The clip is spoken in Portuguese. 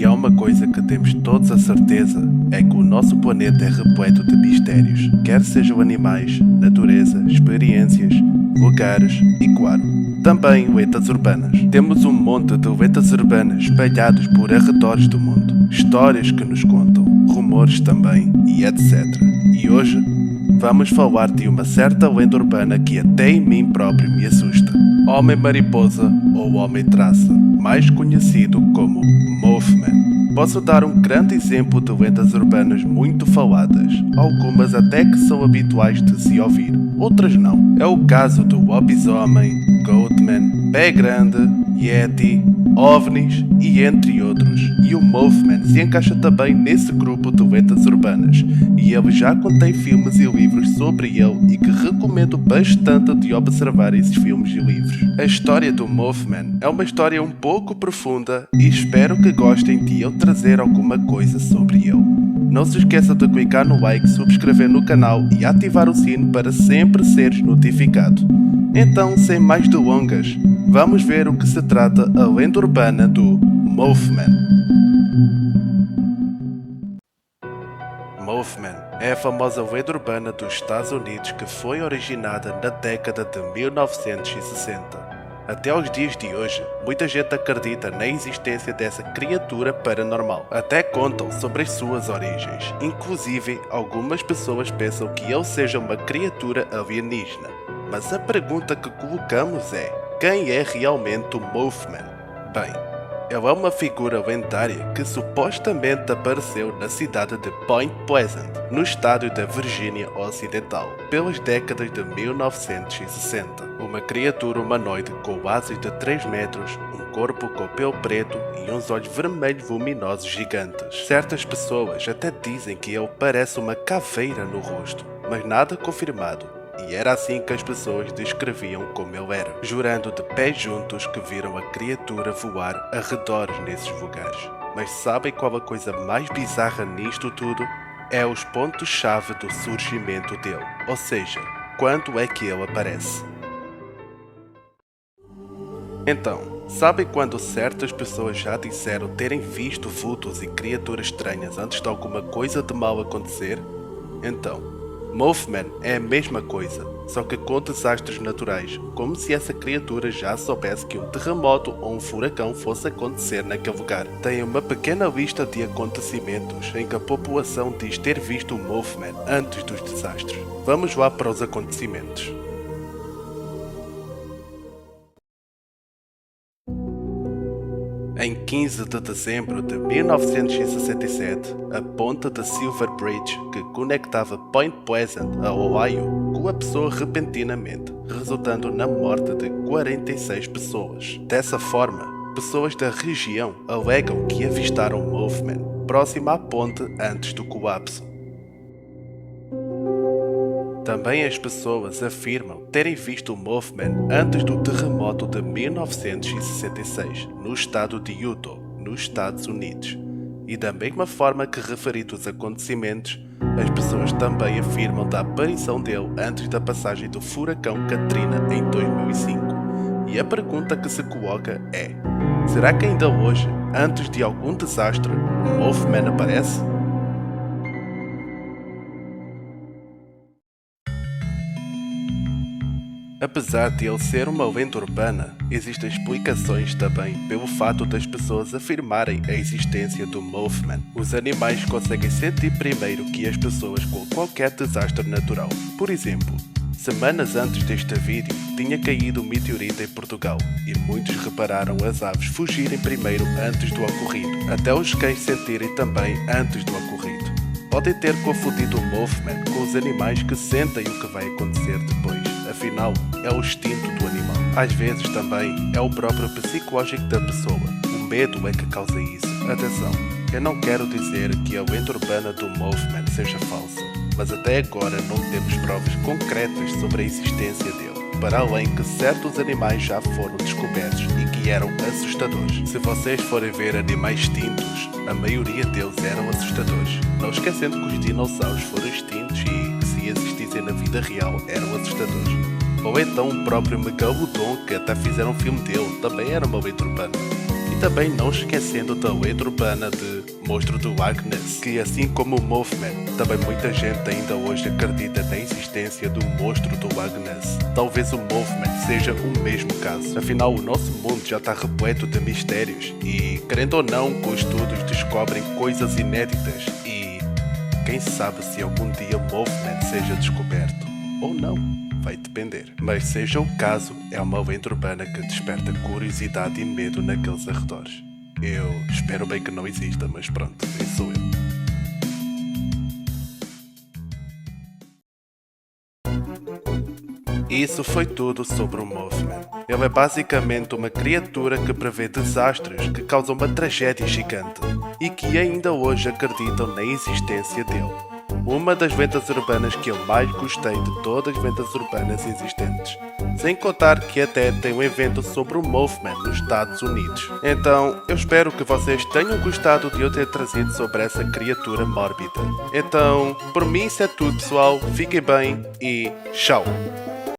Se há uma coisa que temos todos a certeza, é que o nosso planeta é repleto de mistérios, quer sejam animais, natureza, experiências, lugares e, claro, também lendas urbanas. Temos um monte de lendas urbanas espalhados por arredores do mundo, histórias que nos contam, rumores também e etc. E hoje vamos falar de uma certa lenda urbana que até em mim próprio me assusta. Homem-mariposa ou Homem-traça, mais conhecido como Mothman. Posso dar um grande exemplo de lendas urbanas muito faladas, algumas até que são habituais de se ouvir, outras não. É o caso do lobisomem, Goatman, Pé Grande, Yeti, OVNIs e entre outros. E o Mothman se encaixa também nesse grupo de lendas urbanas, e eu já contei filmes e livros sobre ele e que recomendo bastante de observar esses filmes e livros. A história do Mothman é uma história um pouco profunda e espero que gostem de eu trazer alguma coisa sobre ele. Não se esqueça de clicar no like, subscrever no canal e ativar o sino para sempre seres notificado. Então, sem mais delongas, vamos ver o que se trata a lenda urbana do Mothman. Mothman é a famosa lenda urbana dos Estados Unidos que foi originada na década de 1960. Até aos dias de hoje, muita gente acredita na existência dessa criatura paranormal. Até contam sobre as suas origens. Inclusive, algumas pessoas pensam que ele seja uma criatura alienígena. Mas a pergunta que colocamos é: quem é realmente o Mothman? Bem, ele é uma figura lendária que supostamente apareceu na cidade de Point Pleasant, no estado da Virgínia Ocidental, pelas décadas de 1960. Uma criatura humanoide com asas de 3 metros, um corpo com pelo preto e uns olhos vermelhos luminosos gigantes. Certas pessoas até dizem que ele parece uma caveira no rosto, mas nada confirmado. E era assim que as pessoas descreviam como ele era, jurando de pés juntos que viram a criatura voar arredores nesses lugares. Mas sabem qual a coisa mais bizarra nisto tudo? É os pontos-chave do surgimento dele, ou seja, quando é que ele aparece. Então, sabem quando certas pessoas já disseram terem visto vultos e criaturas estranhas antes de alguma coisa de mal acontecer? Então, Mothman é a mesma coisa, só que com desastres naturais, como se essa criatura já soubesse que um terremoto ou um furacão fosse acontecer naquele lugar. Tem uma pequena lista de acontecimentos em que a população diz ter visto o Mothman antes dos desastres. Vamos lá para os acontecimentos. Em 15 de dezembro de 1967, a ponte de Silver Bridge, que conectava Point Pleasant a Ohio, colapsou repentinamente, resultando na morte de 46 pessoas. Dessa forma, pessoas da região alegam que avistaram Mothman próximo à ponte antes do colapso. Também as pessoas afirmam terem visto o Mothman antes do terremoto de 1966, no estado de Utah, nos Estados Unidos. E da mesma forma que referidos acontecimentos, as pessoas também afirmam da aparição dele antes da passagem do furacão Katrina em 2005. E a pergunta que se coloca é: será que ainda hoje, antes de algum desastre, o Mothman aparece? Apesar de ele ser uma lenda urbana, existem explicações também pelo fato das pessoas afirmarem a existência do Mothman. Os animais conseguem sentir primeiro que as pessoas com qualquer desastre natural. Por exemplo, semanas antes deste vídeo, tinha caído um meteorito em Portugal e muitos repararam as aves fugirem primeiro antes do ocorrido, até os cães sentirem também antes do ocorrido. Podem ter confundido o Mothman com os animais que sentem o que vai acontecer depois. Afinal, é o instinto do animal. Às vezes também é o próprio psicológico da pessoa. O medo é que causa isso. Atenção, eu não quero dizer que a lenda urbana do Mothman seja falsa, mas até agora não temos provas concretas sobre a existência dele, para além que certos animais já foram descobertos e que eram assustadores. Se vocês forem ver animais extintos, a maioria deles eram assustadores. Não esquecendo que os dinossauros foram extintos e que se existissem na vida real eram assustadores. Ou então o próprio Megalodon, que até fizeram um filme dele, também era uma lenda urbana. E também não esquecendo da lenda urbana de Monstro do Loch Ness, que assim como o Mothman, também muita gente ainda hoje acredita na existência do Monstro do Loch Ness. Talvez o Mothman seja o mesmo caso, afinal o nosso mundo já está repleto de mistérios e, querendo ou não, com estudos descobrem coisas inéditas e quem sabe se algum dia o Mothman seja descoberto ou não. Vai depender. Mas seja o caso, é uma lenda urbana que desperta curiosidade e medo naqueles arredores. Eu espero bem que não exista, mas pronto, isso sou eu. Isso foi tudo sobre o Mothman. Ele é basicamente uma criatura que prevê desastres que causam uma tragédia gigante e que ainda hoje acreditam na existência dele. Uma das lendas urbanas que eu mais gostei de todas as lendas urbanas existentes. Sem contar que até tem um evento sobre o Mothman nos Estados Unidos. Então, eu espero que vocês tenham gostado de eu ter trazido sobre essa criatura mórbida. Então, por mim isso é tudo, pessoal. Fiquem bem e tchau!